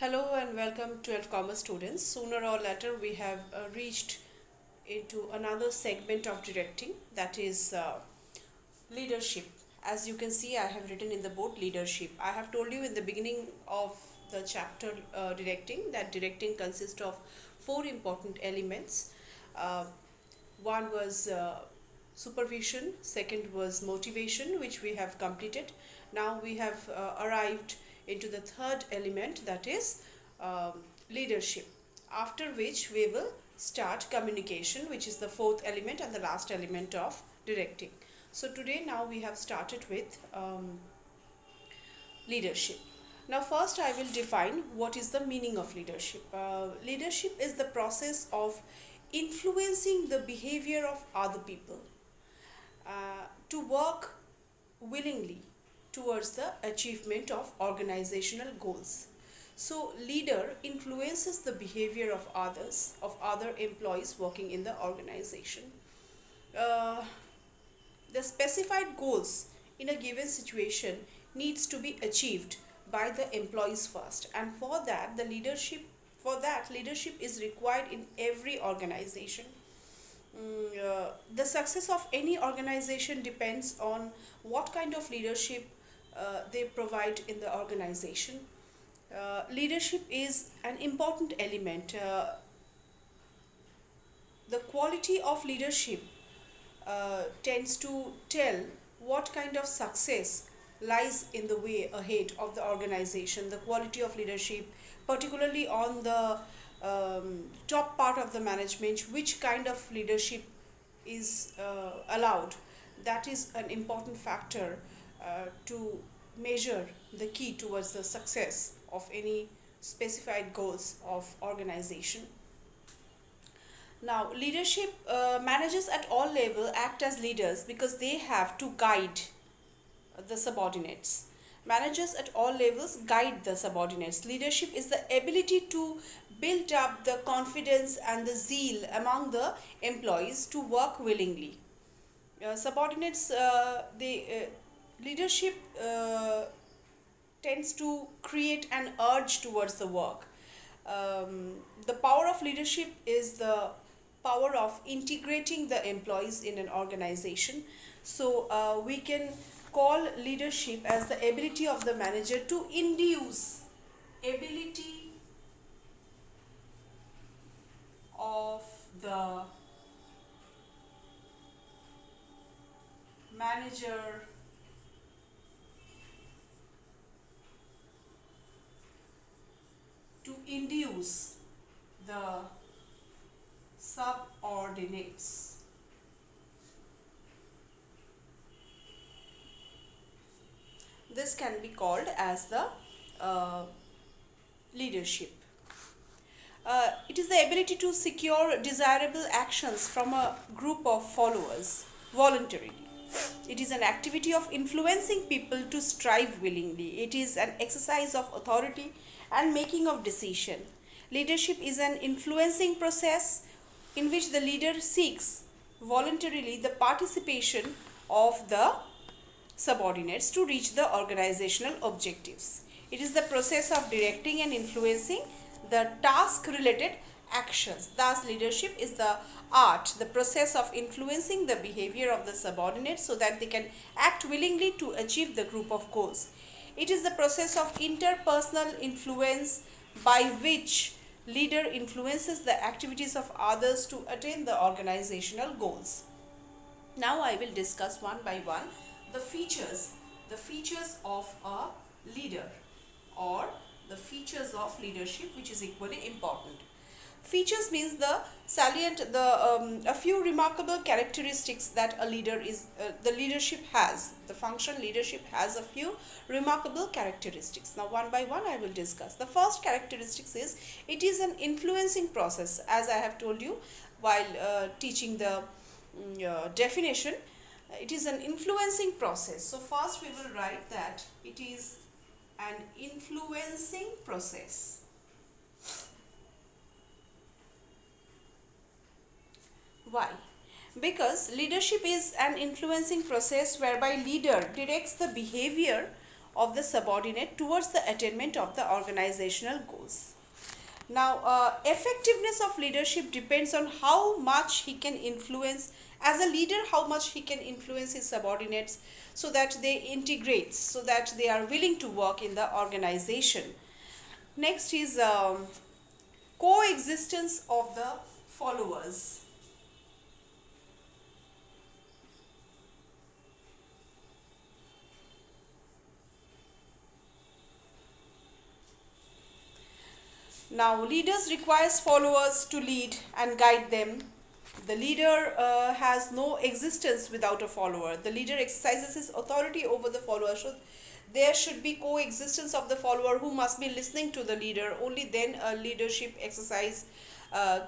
Hello and welcome 12th Commerce students. Sooner or later we have reached into another segment of directing, that is leadership. As you can see, I have written in the board leadership. I have told you in the beginning of the chapter directing that directing consists of four important elements. Uh, One was supervision, second was motivation, which we have completed. Now we have arrived into the third element, that is leadership, after which we will start communication, which is the fourth element and the last element of directing. So today now we have started with leadership. Now first I will define what is the meaning of leadership. Leadership is the process of influencing the behavior of other people to work willingly towards the achievement of organizational goals. So leader influences the behavior of others, of other employees working in the organization. Uh, the specified goals in a given situation needs to be achieved by the employees first, and for that leadership is required in every organization. The success of any organization depends on what kind of leadership they provide in the organization. Leadership is an important element. The quality of leadership tends to tell what kind of success lies in the way ahead of the organization. The quality of leadership, particularly on the top part of the management, which kind of leadership is allowed, that is an important factor to measure the key towards the success of any specified goals of organization. Now leadership managers at all level act as leaders because they have to guide the subordinates. Managers at all levels guide the subordinates. Leadership is the ability to build up the confidence and the zeal among the employees to work willingly. Subordinates, leadership tends to create an urge towards the work. The power of leadership is the power of integrating the employees in an organization. So we can call leadership as the ability of the manager to induce, ability of the manager to induce the subordinates. This can be called as the leadership. It is the ability to secure desirable actions from a group of followers voluntarily. It is an activity of influencing people to strive willingly. It is an exercise of authority and making of decision. Leadership is an influencing process in which the leader seeks voluntarily the participation of the subordinates to reach the organizational objectives. It is the process of directing and influencing the task related actions. Thus leadership is the art, the process of influencing the behavior of the subordinates so that they can act willingly to achieve the group of goals. It is the process of interpersonal influence by which leader influences the activities of others to attain the organizational goals. Now I will discuss one by one the features of a leader, or the features of leadership, which is equally important. Features means the salient, a few remarkable characteristics that a leader is, the leadership has. The function leadership has a few remarkable characteristics. Now one by one I will discuss. The first characteristics is it is an influencing process, as I have told you while teaching the definition. It is an influencing process. So first we will write that it is an influencing process. Why? Because leadership is an influencing process whereby leader directs the behavior of the subordinate towards the attainment of the organizational goals. Now, effectiveness of leadership depends on how much he can influence, as a leader, how much he can influence his subordinates so that they integrate, so that they are willing to work in the organization. Next is coexistence of the followers. Now, leaders requires followers to lead and guide them. The leader has no existence without a follower. The leader exercises his authority over the follower. So there should be coexistence of the follower who must be listening to the leader. Only then a leadership exercise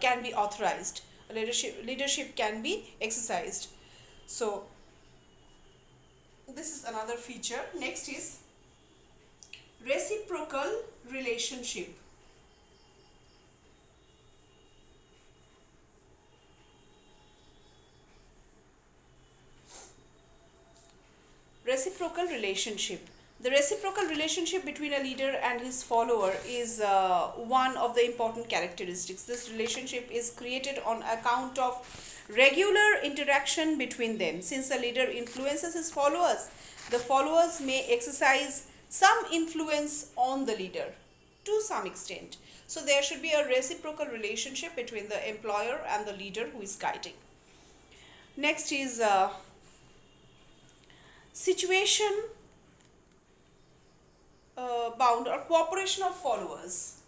can be authorized. Leadership can be exercised. So this is another feature. Next is reciprocal relationship. Reciprocal relationship. The reciprocal relationship between a leader and his follower is one of the important characteristics. This relationship is created on account of regular interaction between them. Since a leader influences his followers, the followers may exercise some influence on the leader to some extent. So there should be a reciprocal relationship between the employer and the leader who is guiding. Next is situation bound or cooperation of followers.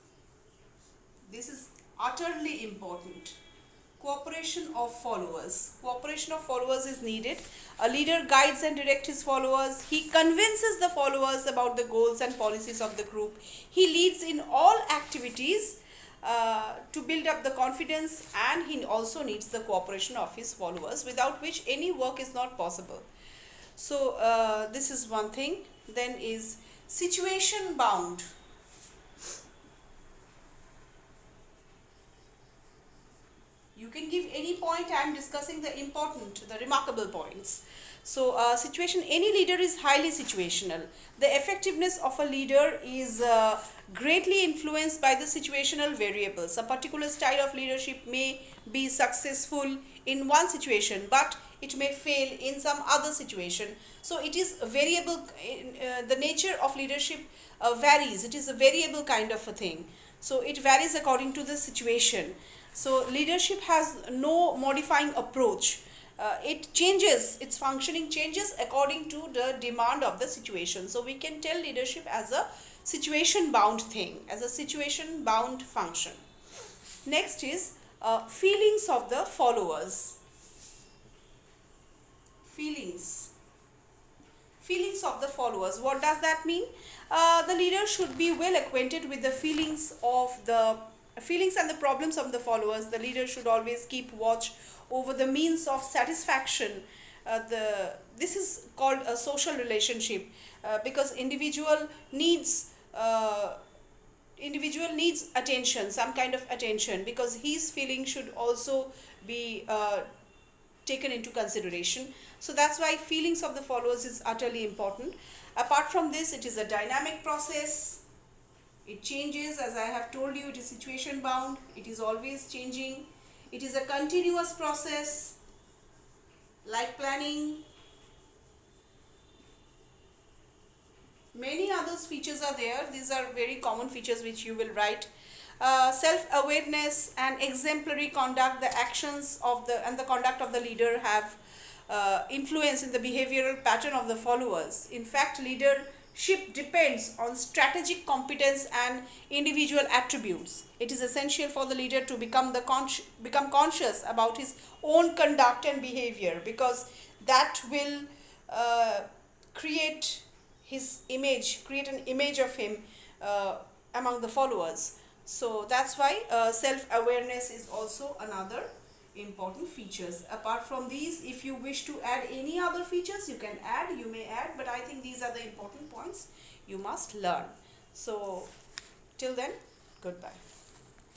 This is utterly important. Cooperation of followers. Cooperation of followers is needed. A leader guides and directs his followers. He convinces the followers about the goals and policies of the group. He leads in all activities to build up the confidence, and he also needs the cooperation of his followers, without which any work is not possible. So this is one thing. Then is situation bound. You can give any point. I am discussing the important, the remarkable points. So any leader is highly situational. The effectiveness of a leader is greatly influenced by the situational variables. A particular style of leadership may be successful in one situation, but it may fail in some other situation. So it is variable. The nature of leadership varies. It is a variable kind of a thing. So it varies according to the situation. So leadership has no modifying approach. It changes, its functioning changes according to the demand of the situation. So we can tell leadership as a situation bound thing, as a situation bound function. Next is feelings of the followers. Feelings of the followers. What does that mean? The leader should be well acquainted with the feelings and the problems of the followers. The leader should always keep watch over the means of satisfaction. This is called a social relationship because individual needs attention, some kind of attention, because his feeling should also be taken into consideration. So that's why feelings of the followers is utterly important. Apart from this, it is a dynamic process. It changes, as I have told you. It is situation bound. It is always changing. It is a continuous process, like planning. Many other features are there. These are very common features which you will write. Self-awareness and exemplary conduct. The actions of the conduct of the leader have influence in the behavioral pattern of the followers. In fact, leadership depends on strategic competence and individual attributes. It is essential for the leader to become conscious about his own conduct and behavior, because that will create an image of him among the followers. So that's why self-awareness is also another important features. Apart from these, if you wish to add any other features, you may add, but I think these are the important points you must learn. So till then, goodbye.